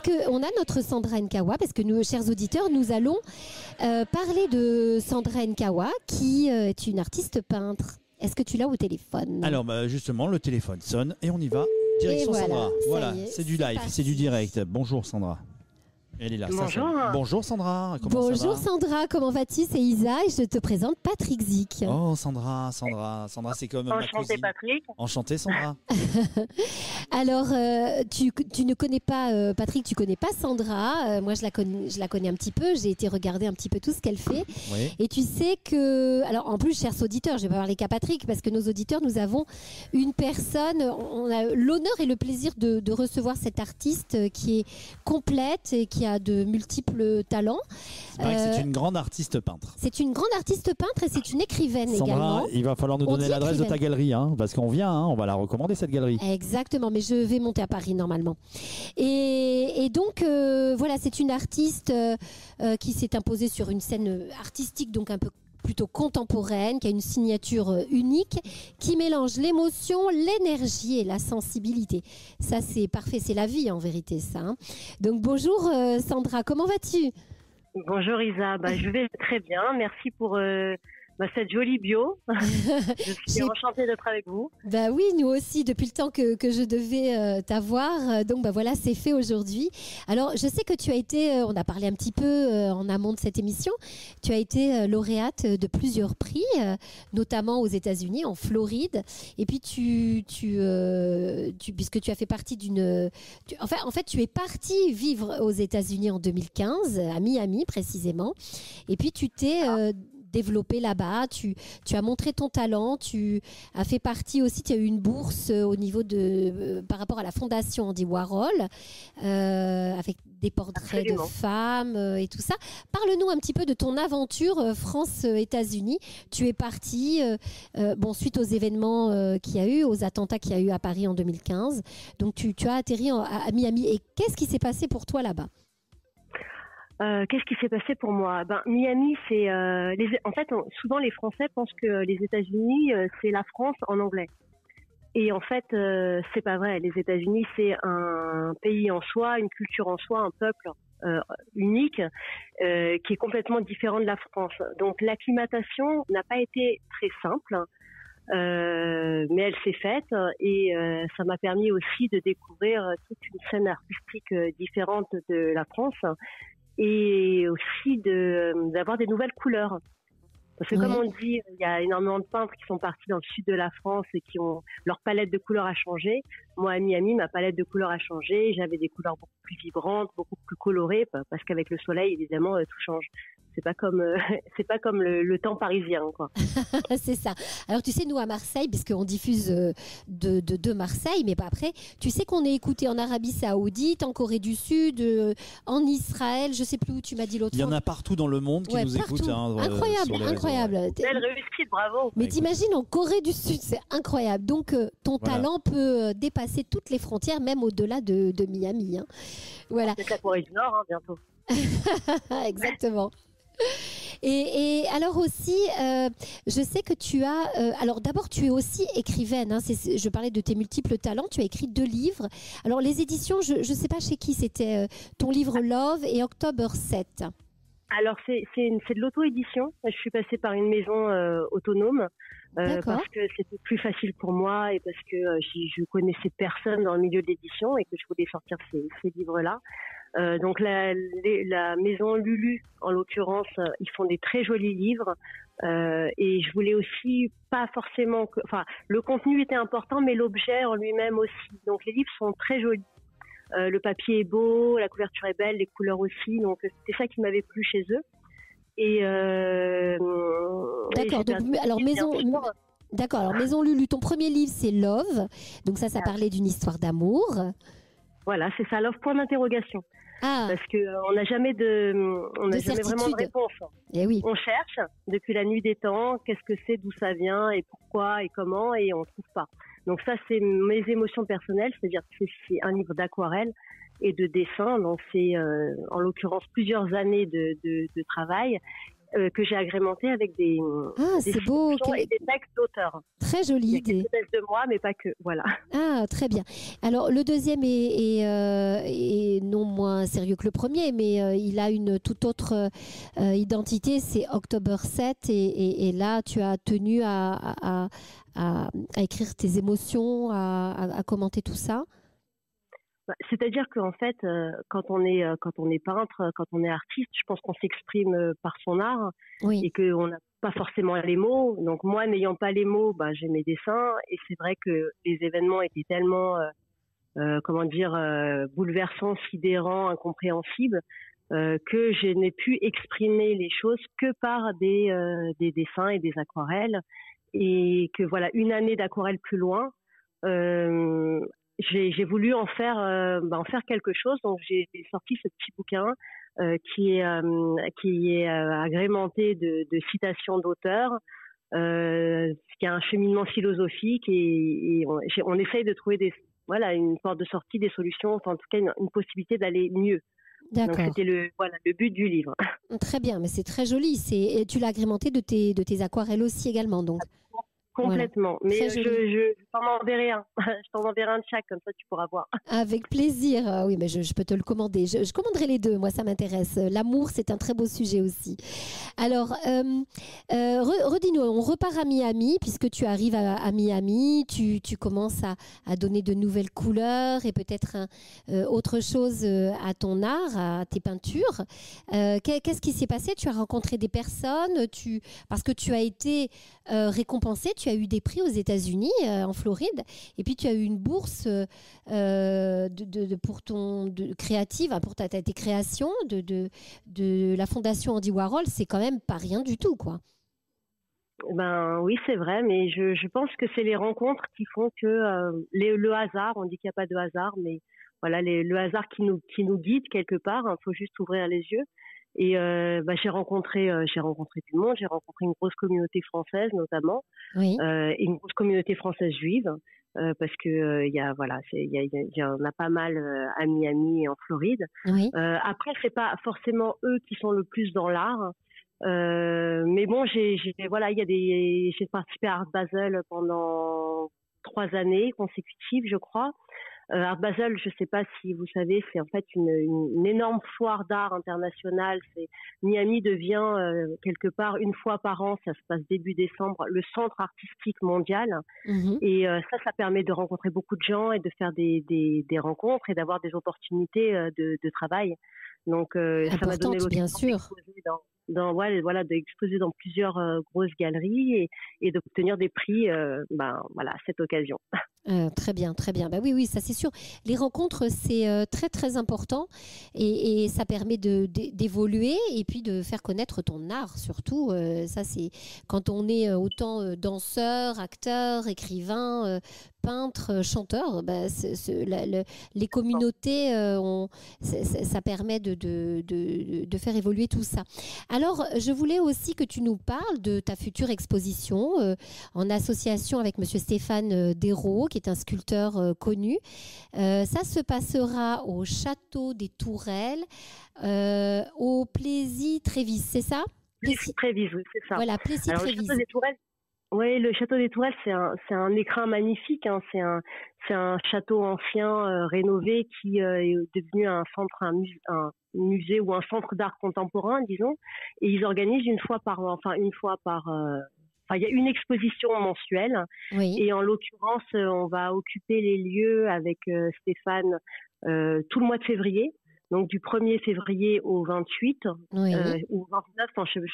qu'on a notre Sandra Nkawa, parce que nous, chers auditeurs, nous allons parler de Sandra Nkawa, qui est une artiste peintre. Est-ce que tu l'as au téléphone? Alors justement, le téléphone sonne et on y va. Direction et Sandra. Voilà, c'est du live, parti. c'est du direct. Bonjour Sandra. Elle est là. Bonjour. Bonjour Sandra. Comment ça va? Bonjour Sandra, comment vas-tu? C'est Isa et je te présente Patrick Zic. Oh Sandra, c'est comme ma Enchanté cousine. Patrick. Enchanté Sandra. Alors, tu ne connais pas Patrick, tu connais pas Sandra. Moi, je la connais un petit peu. J'ai été regarder un petit peu tout ce qu'elle fait. Oui. Et tu sais que, alors en plus, chers auditeurs, je vais pas parler qu'à Patrick parce que nos auditeurs, nous avons une personne. On a l'honneur et le plaisir de recevoir cette artiste qui est complète et qui a de multiples talents. C'est vrai que c'est une grande artiste peintre. C'est une grande artiste peintre et c'est une écrivaine Sandra, également. il va falloir nous On donner dit l'adresse de ta écrivaine. galerie, hein, parce qu'on vient, on va la recommander cette galerie. Exactement, mais je vais monter à Paris normalement. Et donc, voilà, c'est une artiste qui s'est imposée sur une scène artistique, donc un peu plutôt contemporaine, qui a une signature unique, qui mélange l'émotion, l'énergie et la sensibilité. Ça, c'est parfait, c'est la vie en vérité, ça. Hein. Donc, bonjour Sandra, comment vas-tu? Bonjour Isa, je vais très bien. Merci pour cette jolie bio. Je suis enchantée d'être avec vous. Bah oui, nous aussi, depuis le temps que je devais t'avoir. Donc voilà, c'est fait aujourd'hui. Alors, je sais que tu as été, on a parlé un petit peu en amont de cette émission, tu as été lauréate de plusieurs prix, notamment aux États-Unis, en Floride. Et puis, puisque tu as fait partie en fait, tu es partie vivre aux États-Unis en 2015, à Miami précisément. Et puis, tu t'es développé là-bas, tu as montré ton talent, tu as fait partie aussi, tu as eu une bourse au niveau de par rapport à la fondation Andy Warhol avec des portraits Absolument. de femmes et tout ça. Parle-nous un petit peu de ton aventure France-États-Unis. Tu es partie suite aux événements qu'il y a eu, aux attentats qu'il y a eu à Paris en 2015. Donc tu as atterri à Miami. Et qu'est-ce qui s'est passé pour toi là-bas? Qu'est-ce qui s'est passé pour moi? Miami, c'est en fait, souvent les Français pensent que les États-Unis, c'est la France en anglais. Et en fait, c'est pas vrai. Les États-Unis, c'est un pays en soi, une culture en soi, un peuple unique qui est complètement différent de la France. Donc l'acclimatation n'a pas été très simple. Mais elle s'est faite et ça m'a permis aussi de découvrir toute une scène artistique différente de la France et aussi d'avoir des nouvelles couleurs. Parce que comme on dit, il y a énormément de peintres qui sont partis dans le sud de la France et qui ont leur palette de couleurs a changé. Moi, à Miami, ma palette de couleurs a changé. J'avais des couleurs beaucoup plus vibrantes, beaucoup plus colorées, parce qu'avec le soleil, évidemment, tout change. C'est pas comme le temps parisien, quoi. C'est ça. Alors tu sais, nous à Marseille, puisqu'on diffuse de Marseille, mais pas après, tu sais qu'on est écouté en Arabie Saoudite, en Corée du Sud, en Israël, je sais plus où tu m'as dit l'autre Il y fois. en a partout dans le monde qui nous partout. écoutent. Hein, Incroyable, sur les réseaux. incroyable. Belle réussite, bravo. Mais t'imagines en Corée du Sud, c'est incroyable. Donc ton talent peut dépasser toutes les frontières, même au-delà de Miami. Hein. Voilà. C'est la Corée du Nord, bientôt. Exactement. Et alors aussi, je sais que tu as... alors d'abord, tu es aussi écrivaine. Hein, je parlais de tes multiples talents. Tu as écrit 2 livres. Alors les éditions, je ne sais pas chez qui c'était ton livre Love et October 7. Alors c'est de l'auto-édition. Je suis passée par une maison autonome parce que c'était plus facile pour moi et parce que je connaissais personne dans le milieu de l'édition et que je voulais sortir ces livres-là. Donc la maison Lulu, en l'occurrence, ils font des très jolis livres et je voulais aussi pas forcément le contenu était important mais l'objet en lui-même aussi. Donc les livres sont très jolis. Le papier est beau, la couverture est belle, les couleurs aussi. Donc c'était ça qui m'avait plu chez eux. Et d'accord. Donc alors Maison Lulu, ton premier livre c'est Love. Donc ça parlait d'une histoire d'amour. Voilà, c'est ça, Love point d'interrogation. Parce que on n'a jamais vraiment de réponse. Et oui. On cherche depuis la nuit des temps, qu'est-ce que c'est, d'où ça vient et pourquoi et comment, et on trouve pas. Donc ça, c'est mes émotions personnelles, c'est-à-dire que c'est un livre d'aquarelle et de dessin. Donc c'est en l'occurrence plusieurs années de travail que j'ai agrémenté avec des c'est beau. et des textes d'auteurs. Très jolie idée. Des textes de moi, mais pas que. Voilà. Ah, très bien. Alors, le deuxième est non moins sérieux que le premier, mais il a une toute autre identité, c'est October 7. Et là, tu as tenu à écrire tes émotions, à commenter tout ça. C'est-à-dire qu'en fait, quand on est peintre, quand on est artiste, je pense qu'on s'exprime par son art et qu'on n'a pas forcément les mots. Donc moi, n'ayant pas les mots, j'ai mes dessins et c'est vrai que les événements étaient tellement, bouleversants, sidérants, incompréhensibles, que je n'ai pu exprimer les choses que par des dessins et des aquarelles et que voilà, une année d'aquarelle plus loin. J'ai voulu en faire quelque chose, donc j'ai sorti ce petit bouquin qui est agrémenté de citations d'auteurs, qui a un cheminement philosophique et on essaye de trouver une porte de sortie, des solutions, enfin, en tout cas une possibilité d'aller mieux. D'accord. Donc c'était le but du livre. Très bien, mais c'est très joli. Et tu l'as agrémenté de tes aquarelles aussi également, donc. Complètement. Voilà. Mais je t'en enverrai un. Je t'en enverrai un de chaque, comme ça tu pourras voir. Avec plaisir. Oui, mais je peux te le commander. Je commanderai les deux, moi ça m'intéresse. L'amour, c'est un très beau sujet aussi. Alors, redis-nous, on repart à Miami, puisque tu arrives à Miami, tu commences à donner de nouvelles couleurs et peut-être autre chose à ton art, à tes peintures. Qu'est-ce qui s'est passé? Tu as rencontré des personnes, parce que tu as été récompensé, tu as eu des prix aux États-Unis, en Floride, et puis tu as eu une bourse pour créative, pour tes créations de la Fondation Andy Warhol. C'est quand même pas rien du tout, quoi. Oui, c'est vrai, mais je pense que c'est les rencontres qui font que le hasard, on dit qu'il n'y a pas de hasard, mais voilà, le hasard qui nous guide quelque part, il faut juste ouvrir les yeux. Et j'ai rencontré du monde, j'ai rencontré une grosse communauté française notamment, oui. Et une grosse communauté française juive, parce que il y en a pas mal à Miami et en Floride. Oui. Après, c'est pas forcément eux qui sont le plus dans l'art, mais bon, j'ai participé à Art Basel pendant 3 années consécutives, je crois. Art Basel, je ne sais pas si vous savez, c'est en fait une énorme foire d'art internationale. Miami devient quelque part une fois par an, ça se passe début décembre, le centre artistique mondial. Mm-hmm. Et ça permet de rencontrer beaucoup de gens et de faire des rencontres et d'avoir des opportunités de travail. Donc ça m'a donné l'occasion d'exposer dans plusieurs grosses galeries et d'obtenir des prix à cette occasion. Très bien, très bien. Oui, ça c'est sûr. Les rencontres, c'est très très important et ça permet d'évoluer et puis de faire connaître ton art surtout. Ça c'est quand on est autant danseur, acteur, écrivain, peintre, chanteur. Les communautés, ça permet de faire évoluer tout ça. Alors, je voulais aussi que tu nous parles de ta future exposition en association avec Monsieur Stéphane Desraux, qui est un sculpteur connu. Ça se passera au Château des Tourelles, au Plessis-Trévis, c'est ça? Plessis-Trévis, oui, c'est ça. Voilà, Plessis-Trévis. Le Château des Tourelles, oui, le Château des Tourelles, c'est un écrin magnifique. Hein. C'est un château ancien rénové qui est devenu un musée ou un centre d'art contemporain, disons. Et ils organisent une fois par il y a une exposition mensuelle. Oui. Et en l'occurrence, on va occuper les lieux avec Stéphane tout le mois de février. Donc du 1er février au 28 oui. Ou 29, je ne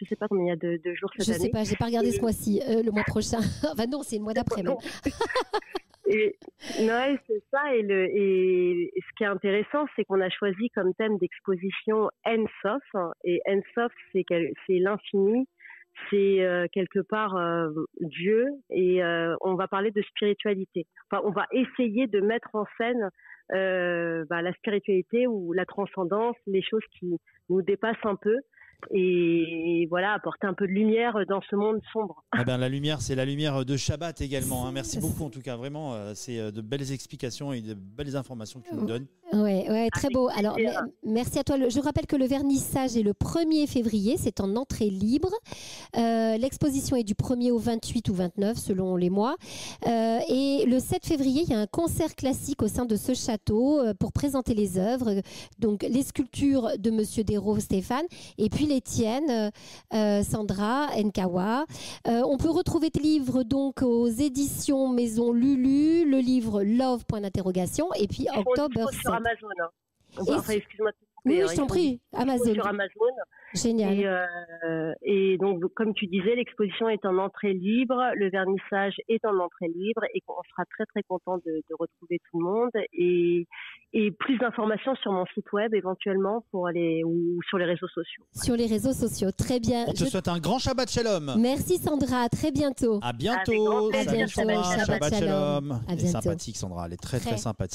sais pas combien il y a de jours cette année. Je ne sais pas, je n'ai pas regardé ce mois-ci, le mois prochain. Enfin non, c'est le mois d'après même. Non, c'est ça. Et ce qui est intéressant, c'est qu'on a choisi comme thème d'exposition Ensof. Et Ensof, c'est l'infini, c'est quelque part Dieu. Et on va parler de spiritualité. Enfin, on va essayer de mettre en scène la spiritualité ou la transcendance, les choses qui nous dépassent un peu. et voilà, apporter un peu de lumière dans ce monde sombre. Eh ben, la lumière, c'est la lumière de Shabbat également. Hein. Merci beaucoup en tout cas, vraiment, c'est de belles explications et de belles informations que tu nous donnes. Ouais, très beau. Alors, merci à toi. Je rappelle que le vernissage est le 1er février, c'est en entrée libre. L'exposition est du 1er au 28 ou 29 selon les mois. Et le 7 février, il y a un concert classique au sein de ce château pour présenter les œuvres. Donc, les sculptures de Monsieur Desraux, Stéphane, et puis les tiennes, Sandra Nkawa. On peut retrouver tes livres donc aux éditions Maison Lulu, le livre Love, point d'interrogation, et puis October 7. Sur Amazon. Enfin, excuse-moi. Oui, je t'en prie. Amazon. Sur Amazon. Génial. Et donc, comme tu disais, l'exposition est en entrée libre, le vernissage est en entrée libre, et on sera très très content de retrouver tout le monde. Et plus d'informations sur mon site web éventuellement ou sur les réseaux sociaux. Sur les réseaux sociaux, très bien. On te souhaite un grand Shabbat Shalom. Merci Sandra, à très bientôt. À bientôt. À bientôt. Shabbat Shalom. À Elle est bientôt. sympathique Sandra, elle est très très sympathique.